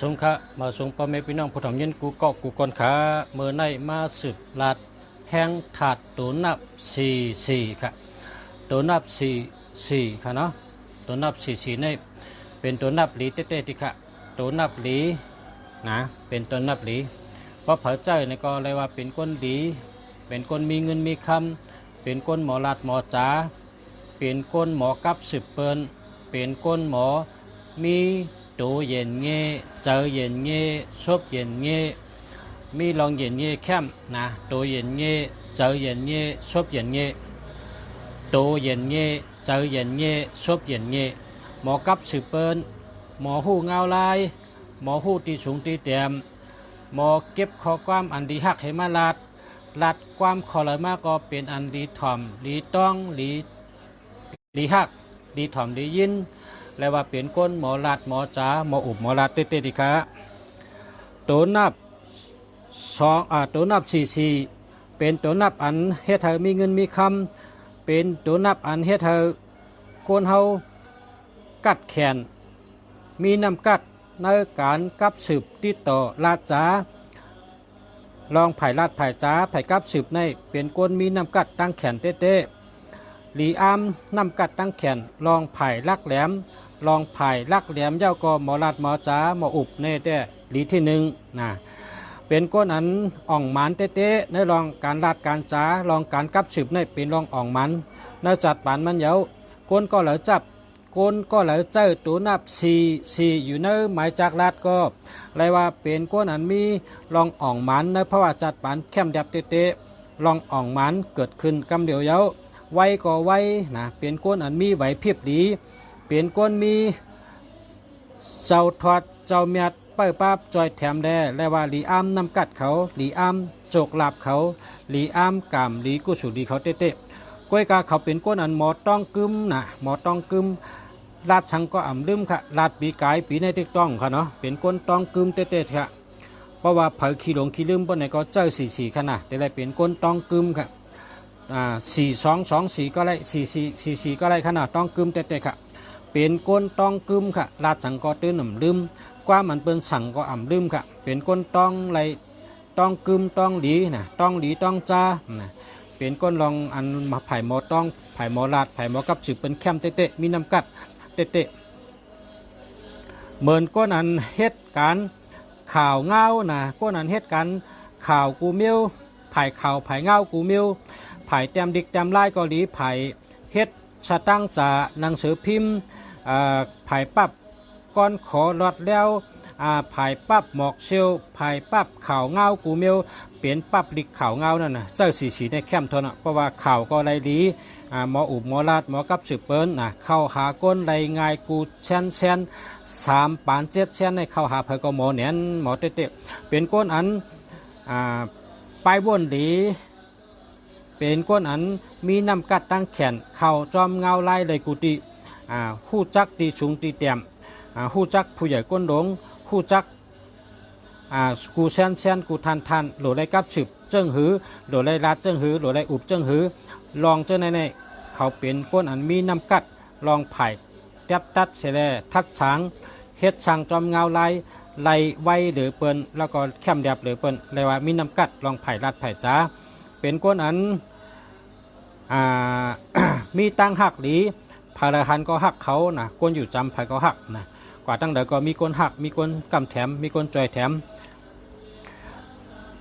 สงค่ะมาสงพ่อแม่พี่น้องผู้ทำยินกูเกาะกูกอนขาเมื่อในมาสืบลาดแห้งถาดตัวนับ44ค่ะตัวนับ44ค่ะเนาะตัวนับ44นี่เป็นตัวนับหลีเต้ๆที่ค่ะตัวนับหลีนะเป็นตัวนับหลีเพราะเผอใจในก็เลยว่าเป็นคนดีเป็นคนมีเงินมีคำเป็นคนหมอลาดหมอจ๋าเป็นคนหมอกับสืบเปิ้นเป็นคนหมอมีตัวเย็นเงี้เจอเย็นเงี้ชบเย็นเงี้มีลองเย็นเงี้แคมนะตัวเย็นเงี้เจอเย็นเงี้ชบเย็นเงี้ตัวเย็นเงี้เจอเย็นเงี้ชบเย็นเงี้หมอกับสืบเปิ้นหมอหูเงาลายหมอหูตีสูงตีเตียมหมอเก็บข้อความอันดีหักให้มาลัดความขอเลยมากก็เป็นอันดีถ่อมดีต้องดีหักดีถ่อมดียินและว่าเป็นก้นหมอลัดหมอจ๋าหมออุบหมอลัดเต้ๆดิคะตัวนับตัวนับ44เป็นตัวนับอันเฮ็ดให้มีเงินมีคำเป็นตัวนับอันเฮ็ดให้คนเฮากัดแขนมีน้ำกัดในการกับสืบติดต่อลาดจ๋าลองไผ่ลาดไผ่จ๋าไผ่กับสืบในเป็นคนมีน้ำกัดตั้งแขนเต้ๆหลีอามน้ำกัดตั้งแขนลองไผ่ลักแหลมลองไผ่ลักแหลมเย้าก็หมอลาดหมอจ๋าหมออุบเน่แต่หลีที่หนึ่งนะเป็นก้นอันอ่องหมันเต้ๆในลองการลาดการจ๋าลองการกับสืบในเป็นลองอ่องหมันในจัดปานมันเย้าก้นก็เหลือจับก้นก็เหลือเจอตัวนับ44อยู่ในหมายจากลาดก็เลยว่าเป็นก้นอันมีลองอ่องหมันในเพราะว่าจัดปานแคมดับเต้ๆลองอ่องหมันเกิดขึ้นกำเดียวเย้าไว้ก็ไว้นะเป็นก้นอันมีไหวพริบดีเป็นก้นมีเจ้าทอดเจ้าเมียดเป้าป้าจอยแถมแดและว่าหลีอ้ามนำกัดเขาหลีอ้ามโจกหลับเขาหลีอ้ามกามหลีกุสุดีเขาเต้ก้วยกาเขาเป็นก้นอันหมอต้องกึมนะหมอต้องกึมลาดชังก็อ่ำลืมค่ะลาดปีกายปีในติ๊กต้องค่ะเนาะเป็นก้นต้องกึมเต้ค่ะเพราะว่าเผยขี้หลงขี้ลืมบนไหนก็เจอ44ขนาดแต่ไรเป็นก้นต้องกึมค่ะ4224ก็ไร44ก็ไรขนาดต้องกึมเต้ค่ะเป็นก้นต้องกึมค่ะลาดชังก็ตื้นหนุ่มลืมกว่ามันเป็นสั่งก็อ่ำลืมค่ะเป็นก้นต้องไรต้องกึมต้องหลีนะต้องหลีต้องจ้านะเป็นก้นลองอันมาไผ่หมอต้องไผ่หมอลาดไผ่หมอกับสืบเป็นแคมเต้มีน้ำกัดเต้เหมือนก้นอันเฮ็ดการข่าวเงานะก้นอันเฮ็ดการข่าวกูมิวไผ่ข่าวไผ่เงากูมิวไผ่เต็มดิกเต็มไล่เกาหลีไผ่เฮ็ดชะตั้งจ่าหนังสือพิมพ์ไผ่ปั๊บก้อนขอรอดแล้วไผ่ปั๊บหมอกเชียวไผ่ปั๊บข่าวเงากูมิวเปลี่ยนปั๊บลิกข่าวเงานั่นนะเจ้าสีในแคมทนเพราะว่าข่าวก็ไรดีหมออุบหมอลาดหมอกับสืบเปิ้นเข้าหาก้นไรง่ายกูเช่น3 ปาน 7 เช่นในเข้าหาเผยก็หมอเนียนหมอเต้เป็นก้นอันปลายวนหลีเป็นก้นอันมีน้ำกัดตั้งแขนเข่าจอมเงาไล่เลยกุฏิหู้จักตีสูงตีเตียมหู้จักผู้ใหญ่ก้นหลงหู้จักกูเช่นกูทันหรือไรกับสืบเจิ้งหือหรือไรรัดเจิ้งหือหรือไรอุบเจิ้งหือลองเจ้าในเขาเป็นก้นอันมีน้ำกัดลองไผ่เตียบตัดเสลทักช้างเฮ็ดช้างจอมเงาไล่ไว้หรือเปิ้นแล้วก็แคมเดียบหรือเปิ้นเลยว่ามีน้ำกัดลองไผ่รัดไผ่จ้าเป็นก้นอันมีตั้งหักหลีพาราหันก็หักเขานะก้นอยู่จำไผ่ก็หักนะกว่าตั้งเดี๋ยวก็มีก้นหักมีก้นกำแถมมีก้นจอยแถม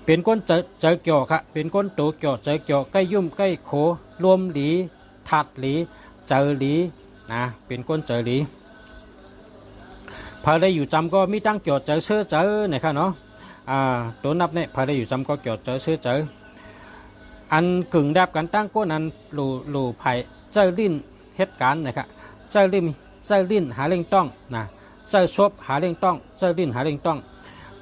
เป็นก้นเจอเกี่ยวค่ะเป็นก้นโตเกี่ยวเจอเกี่ยวใกล้ยุ่มใกล้โขรวมหลีถัดหลีเจอหลีนะเป็นก้นเจอหลีพาได้อยู่จำก็มีตั้งเกี่ยวเจอเชื่อเจอเนี่ยค่ะเนาะตัวนับเนี่ยพาได้อยู่จำก็เกี่ยวเจอเชื่อเจออันกึ่งดับกันตั้งก้นอันหลู่ไผ่เจอลิ้นเหตุการณ์นะครับเจอลิ้นหาเร่งต้องนะเจอชบหาเร่งต้องเจอลิ้นหาเร่งต้อง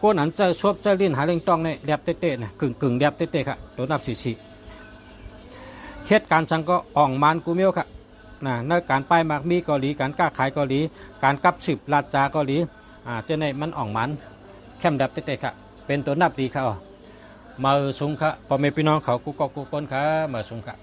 ก้นอันเจอชบเจอลิ้นหาเร่งต้องเนี่ยแดบเต้ๆนะกึ่งแดบเต้ๆครับตัวนับ44เหตุการณ์จังก็อ่องมันกูเมียวครับนะในการไปมากมีเกาหลีการก้าขายเกาหลีการกับสืบลาดจากเกาหลีเจ้าในมันอ่องมันแคมแดบเต้ๆครับเป็นตัวนับดีครับมาสูงครับพ่อแม่พี่น้องเขากูก็กูคนครับมาสูงครับ